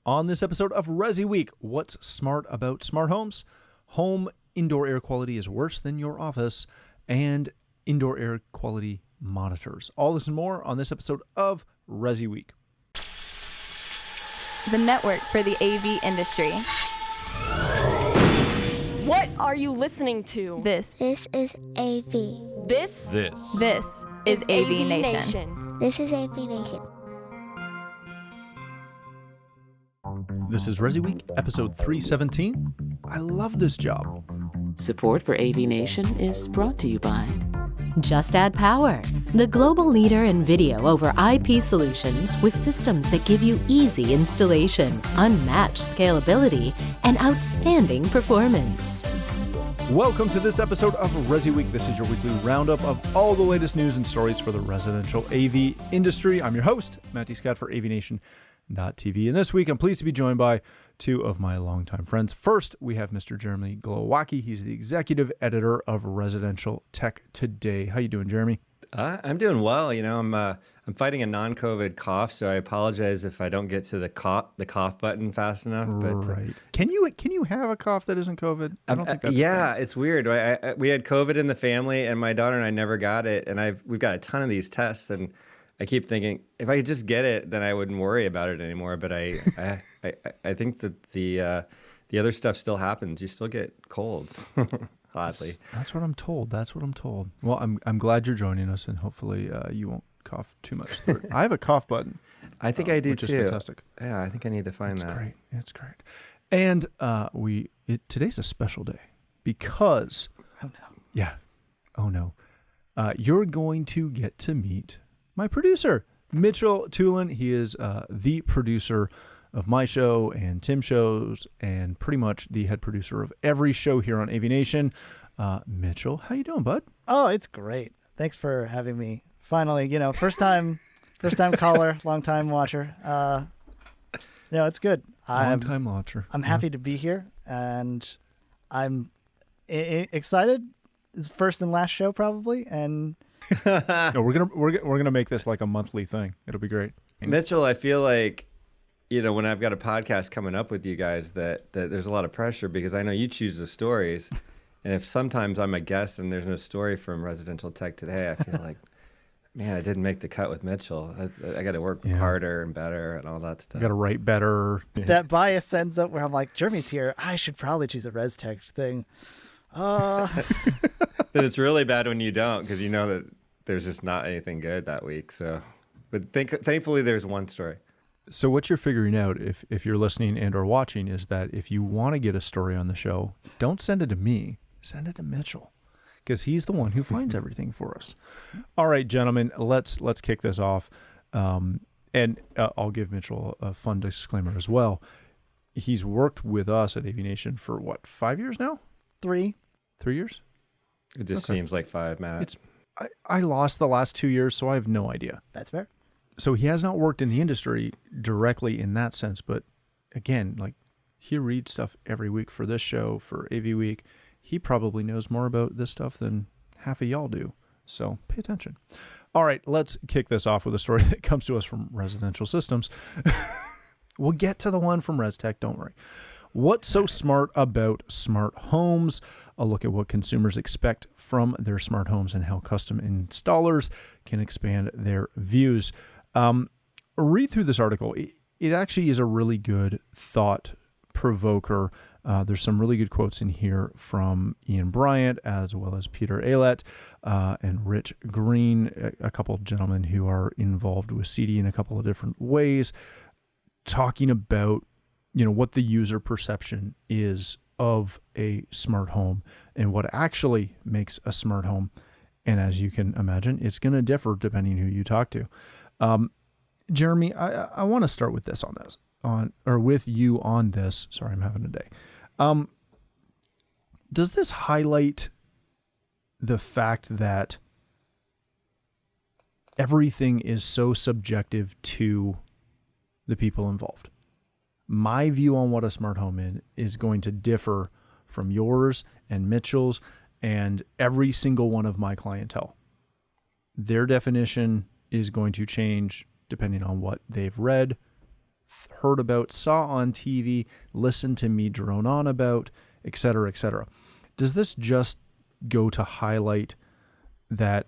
On this episode of ResiWeek, what's smart about smart homes? Home indoor air quality is worse than your office, and indoor air quality monitors. All this and more on this episode of ResiWeek. The network for the AV industry. What are you listening to? This is AV. This is AVNation. This is AVNation. This is ResiWeek, episode 317. I love this job. Support for AVNation is brought to you by Just Add Power, the global leader in video over IP solutions with systems that give you easy installation, unmatched scalability, and outstanding performance. Welcome to this episode of ResiWeek. This is your weekly roundup of all the latest news and stories for the residential AV industry. I'm your host, Matty Scott for AVNation.TV. And this week, I'm pleased to be joined by two of my longtime friends. First, we have Mr. Jeremy Glowacki. He's the executive editor of Residential Tech Today. How you doing, Jeremy? I'm doing well. You know, I'm fighting a non-COVID cough, so I apologize if I don't get to the cough button fast enough. But right. Can you have a cough that isn't COVID? I don't think that's it's weird. We had COVID in the family, and my daughter and I never got it. And we've got a ton of these tests, and I keep thinking if I could just get it, then I wouldn't worry about it anymore. But I think that the other stuff still happens. You still get colds. Oddly. That's what I'm told. Well, I'm glad you're joining us, and hopefully you won't cough too much through it. I have a cough button. I think I do which too. Which is fantastic. Yeah, I think I need to find that. Great. It's great. And today's a special day because you're going to get to meet my producer, Mitchell Tulin. He is the producer of my show and Tim's shows, and pretty much the head producer of every show here on AVNation. Mitchell, how you doing, bud? Oh, it's great. Thanks for having me. Finally, first time caller, long time watcher. It's good. Long time watcher. I'm happy to be here, and I'm excited. It's first and last show probably, and no, we're gonna make this like a monthly thing. It'll be great. Mitchell, I feel like, when I've got a podcast coming up with you guys, that there's a lot of pressure because I know you choose the stories. And if sometimes I'm a guest and there's no story from Residential Tech Today, I feel like, man, I didn't make the cut with Mitchell. I got to work harder and better and all that stuff. I got to write better. That bias ends up where I'm like, Jeremy's here. I should probably choose a Res Tech thing. Then it's really bad when you don't, because you know that there's just not anything good that week. So, but thankfully there's one story. So what you're figuring out, if you're listening and or watching, is that if you want to get a story on the show, don't send it to me. Send it to Mitchell, because he's the one who finds everything for us. All right, gentlemen, let's kick this off. And I'll give Mitchell a fun disclaimer as well. He's worked with us at AVNation for what, 5 years now? 3 years? It just seems like 5, Matt. I lost the last 2 years, so I have no idea. That's fair. So he has not worked in the industry directly in that sense, but again, like, he reads stuff every week for this show, for AV Week. He probably knows more about this stuff than half of y'all do. So pay attention. All right, let's kick this off with a story that comes to us from Residential Systems. We'll get to the one from ResTech, don't worry. What's so smart about smart homes? A look at what consumers expect from their smart homes and how custom installers can expand their views. Read through this article. It actually is a really good thought provoker. There's some really good quotes in here from Ian Bryant, as well as Peter Aylett and Rich Green, a couple of gentlemen who are involved with CD in a couple of different ways, talking about what the user perception is of a smart home and what actually makes a smart home. And as you can imagine, it's going to differ depending who you talk to. Jeremy, I want to start with this with you on this. Sorry, I'm having a day. Does this highlight the fact that everything is so subjective to the people involved? My view on what a smart home is going to differ from yours and Mitchell's and every single one of my clientele. Their definition is going to change depending on what they've read, heard about, saw on TV, listened to me drone on about, et cetera, et cetera. Does this just go to highlight that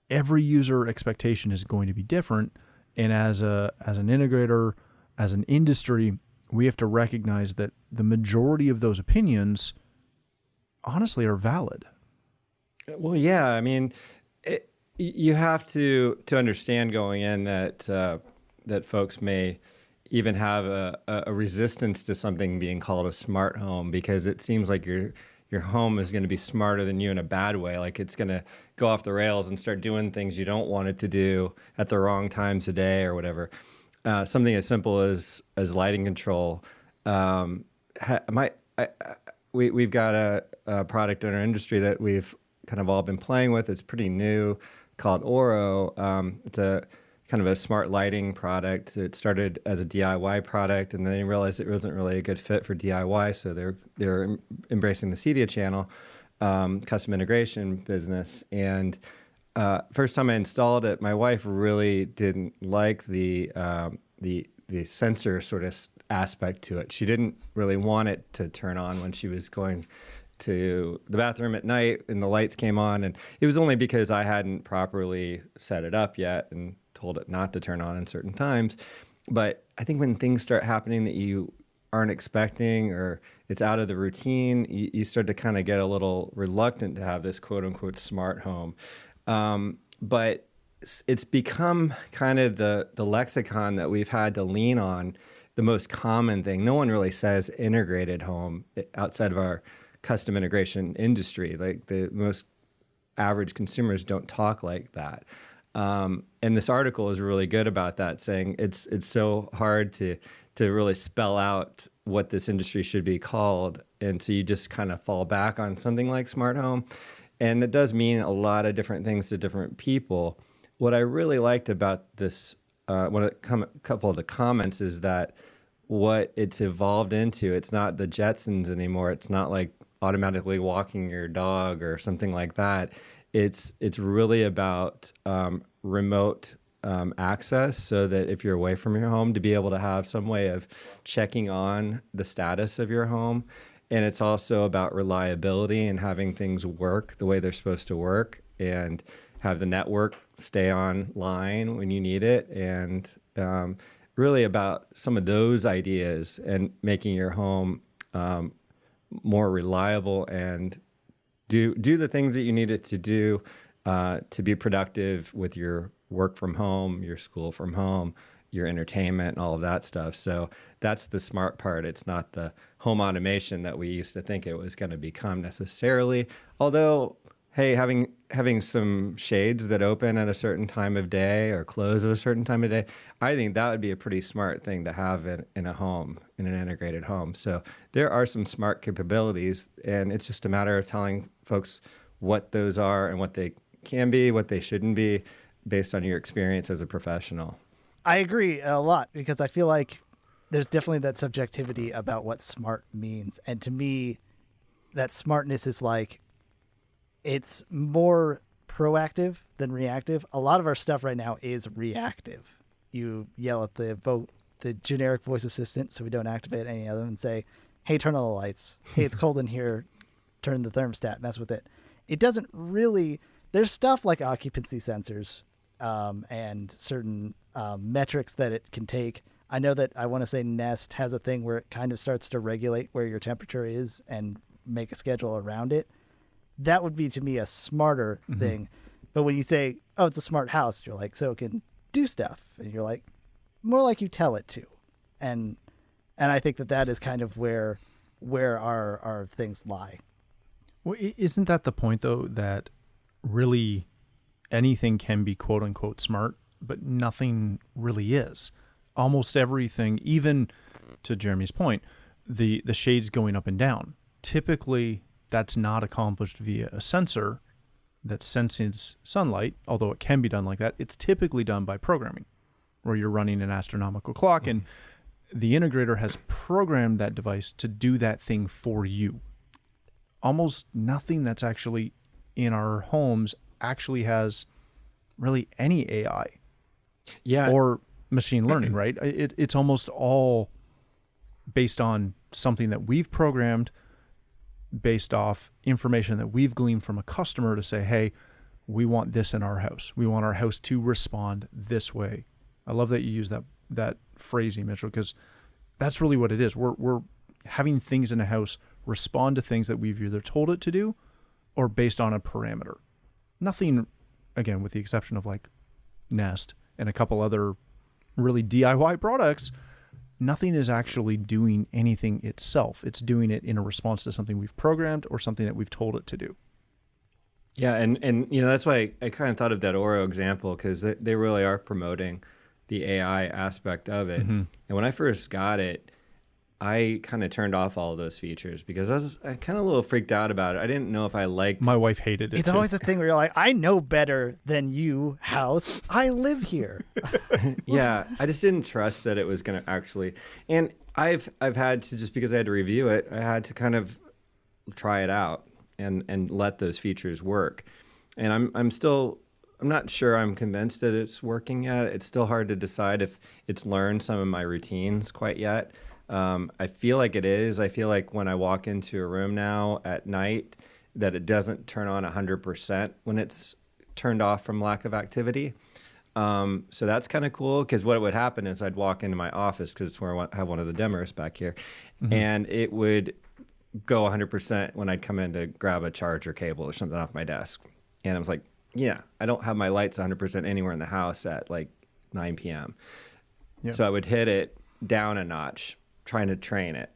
every user expectation is going to be different, and as an integrator, as an industry, we have to recognize that the majority of those opinions honestly are valid? Well, yeah, I mean, you have to understand going in that folks may even have a resistance to something being called a smart home, because it seems like your home is going to be smarter than you in a bad way. Like it's going to go off the rails and start doing things you don't want it to do at the wrong times of day or whatever. Something as simple as lighting control. We've got a product in our industry that we've kind of all been playing with. It's pretty new, called Oro. It's a kind of a smart lighting product. It started as a DIY product, and then they realized it wasn't really a good fit for DIY, so they're embracing the CEDIA channel, custom integration business. And first time I installed it, my wife really didn't like the sensor sort of aspect to it. She didn't really want it to turn on when she was going to the bathroom at night and the lights came on, and it was only because I hadn't properly set it up yet and told it not to turn on in certain times. But I think when things start happening that you aren't expecting, or it's out of the routine, you start to kind of get a little reluctant to have this quote unquote smart home. But it's become kind of the lexicon that we've had to lean on, the most common thing. No one really says integrated home outside of our custom integration industry. Like the most average consumers don't talk like that. And this article is really good about that, saying it's so hard to really spell out what this industry should be called. And so you just kind of fall back on something like smart home. And it does mean a lot of different things to different people. What I really liked about this, a couple of the comments, is that what it's evolved into, it's not the Jetsons anymore. It's not like automatically walking your dog or something like that. It's really about remote access, so that if you're away from your home, to be able to have some way of checking on the status of your home. And it's also about reliability and having things work the way they're supposed to work, and have the network stay online when you need it. And really about some of those ideas, and making your home more reliable and do the things that you need it to do to be productive with your work from home, your school from home, your entertainment, and all of that stuff. So that's the smart part. It's not the home automation that we used to think it was going to become necessarily. Although, hey, having some shades that open at a certain time of day or close at a certain time of day, I think that would be a pretty smart thing to have in a home, in an integrated home. So there are some smart capabilities, and it's just a matter of telling folks what those are and what they can be, what they shouldn't be, based on your experience as a professional. I agree a lot, because I feel like there's definitely that subjectivity about what smart means. And to me, that smartness is like, it's more proactive than reactive. A lot of our stuff right now is reactive. You yell at the generic voice assistant, so we don't activate any of them, and say, hey, turn on the lights. Hey, it's cold in here. Turn the thermostat, mess with it. It doesn't really, there's stuff like occupancy sensors and certain metrics that it can take. I know that I want to say Nest has a thing where it kind of starts to regulate where your temperature is and make a schedule around it. That would be, to me, a smarter thing. But when you say, oh, it's a smart house, you're like, so it can do stuff. And you're like, more like you tell it to. And I think that is kind of where our things lie. Well, isn't that the point, though, that really anything can be quote unquote smart, but nothing really is? Almost everything, even to Jeremy's point, the shades going up and down, typically that's not accomplished via a sensor that senses sunlight, although it can be done like that. It's typically done by programming, where you're running an astronomical clock and the integrator has programmed that device to do that thing for you. Almost nothing that's actually in our homes actually has really any AI. Yeah. Or machine learning, right? It's almost all based on something that we've programmed based off information that we've gleaned from a customer to say, hey, we want this in our house. We want our house to respond this way. I love that you use that phrasing, Mitchell, because that's really what it is. We're having things in a house respond to things that we've either told it to do or based on a parameter. Nothing, again, with the exception of like Nest and a couple other really DIY products, nothing is actually doing anything itself. It's doing it in a response to something we've programmed or something that we've told it to do. Yeah, and that's why I kind of thought of that Oro example, because they really are promoting the AI aspect of it. Mm-hmm. And when I first got it, I kind of turned off all of those features because I kind of a little freaked out about it. I didn't know if I liked. My wife hated it. It's always a thing where you're like, I know better than you, house. I live here. Yeah, I just didn't trust that it was going to actually. And I've had to, just because I had to review it, I had to kind of try it out and let those features work. And I'm not sure I'm convinced that it's working yet. It's still hard to decide if it's learned some of my routines quite yet. I feel like it is. I feel like when I walk into a room now at night that it doesn't turn on 100% when it's turned off from lack of activity. So that's kind of cool, because what would happen is I'd walk into my office, because it's where I have one of the dimmers back here, and it would go 100% when I'd come in to grab a charger cable or something off my desk. And I was like, yeah, I don't have my lights 100% anywhere in the house at like 9 p.m. Yeah. So I would hit it down a notch, trying to train it.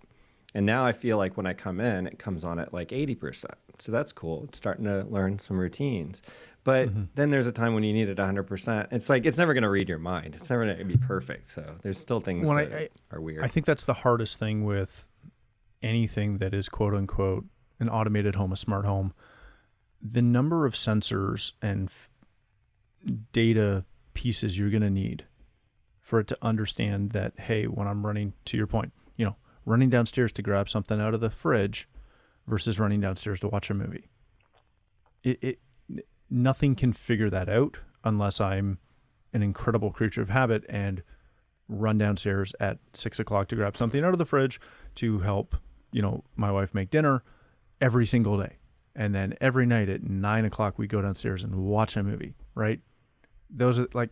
And now I feel like when I come in, it comes on at like 80%. So that's cool. It's starting to learn some routines. But then there's a time when you need it 100%. It's like, it's never going to read your mind. It's never going to be perfect. So there's still things that are weird. I think that's the hardest thing with anything that is quote unquote an automated home, a smart home. The number of sensors and data pieces you're going to need for it to understand that, hey, when I'm running, to your point, running downstairs to grab something out of the fridge versus running downstairs to watch a movie. Nothing can figure that out unless I'm an incredible creature of habit and run downstairs at 6 o'clock to grab something out of the fridge to help, my wife make dinner every single day. And then every night at 9 o'clock, we go downstairs and watch a movie, right? Those are like,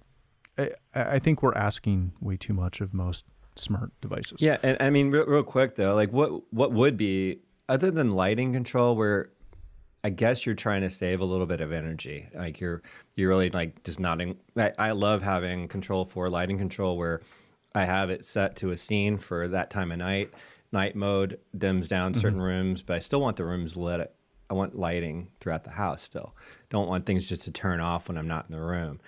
I think we're asking way too much of most smart devices. Yeah, and I mean, real quick though, like what would be, other than lighting control, where I guess you're trying to save a little bit of energy, like you're really like just nodding. I love having control for lighting control where I have it set to a scene for that time of night. Night mode dims down certain rooms, but I still want the rooms lit. I want lighting throughout the house still. Don't want things just to turn off when I'm not in the room.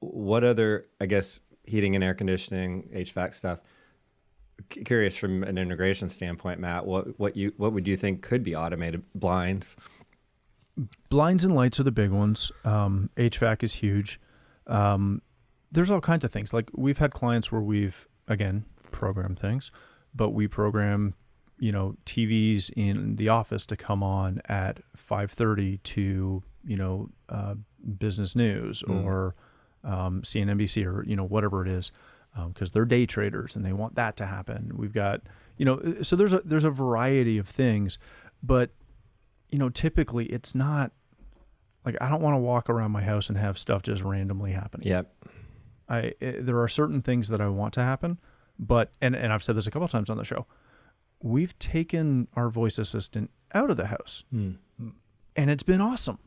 What other, I guess, heating and air conditioning, HVAC stuff? Curious from an integration standpoint, Matt, what would you think could be automated? Blinds and lights are the big ones. HVAC is huge. There's all kinds of things. Like we've had clients where we've, again, programmed things, but we program, TVs in the office to come on at 5:30 to, business news or CNBC or, whatever it is, because they're day traders and they want that to happen. We've got, so there's a variety of things, but, typically it's not like, I don't want to walk around my house and have stuff just randomly happening. Yep. There are certain things that I want to happen, but, and I've said this a couple of times on the show, we've taken our voice assistant out of the house and it's been awesome.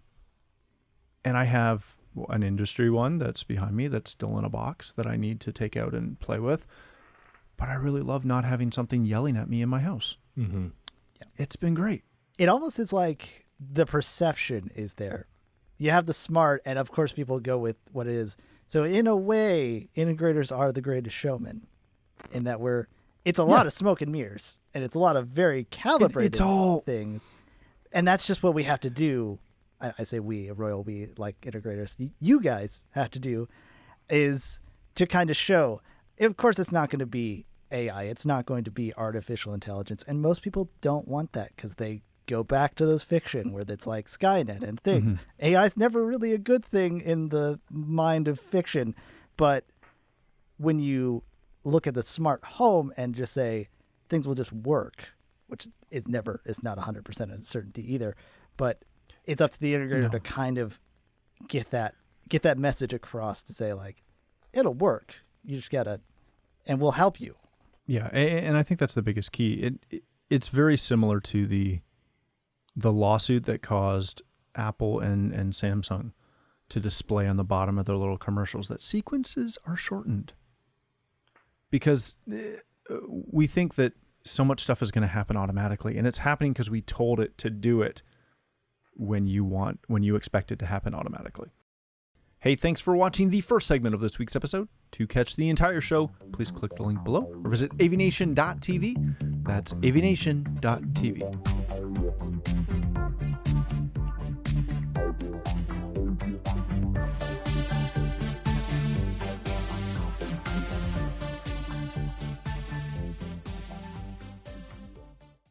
And I have an industry one that's behind me that's still in a box that I need to take out and play with. But I really love not having something yelling at me in my house. Mm-hmm. Yeah. It's been great. It almost is like the perception is there. You have the smart, and of course people go with what it is. So in a way, integrators are the greatest showmen in that it's a lot of smoke and mirrors, and it's a lot of very calibrated things. And that's just what we have to do. I say we, Royal we, like integrators, you guys have to do, is to kind of show. Of course, it's not going to be AI. It's not going to be artificial intelligence. And most people don't want that because they go back to those fiction where it's like Skynet and things. AI is never really a good thing in the mind of fiction, but when you look at the smart home and just say things will just work, which is not 100% a certainty either, but it's up to the integrator to kind of get that message across to say, like, it'll work. You just gotta, and we'll help you. Yeah, and I think that's the biggest key. It's very similar to the lawsuit that caused Apple and Samsung to display on the bottom of their little commercials that sequences are shortened. Because we think that so much stuff is going to happen automatically, and it's happening because we told it to do it when you expect it to happen automatically. Hey, thanks for watching the first segment of this week's episode. To catch the entire show, please click the link below or visit avnation.tv. That's avnation.tv.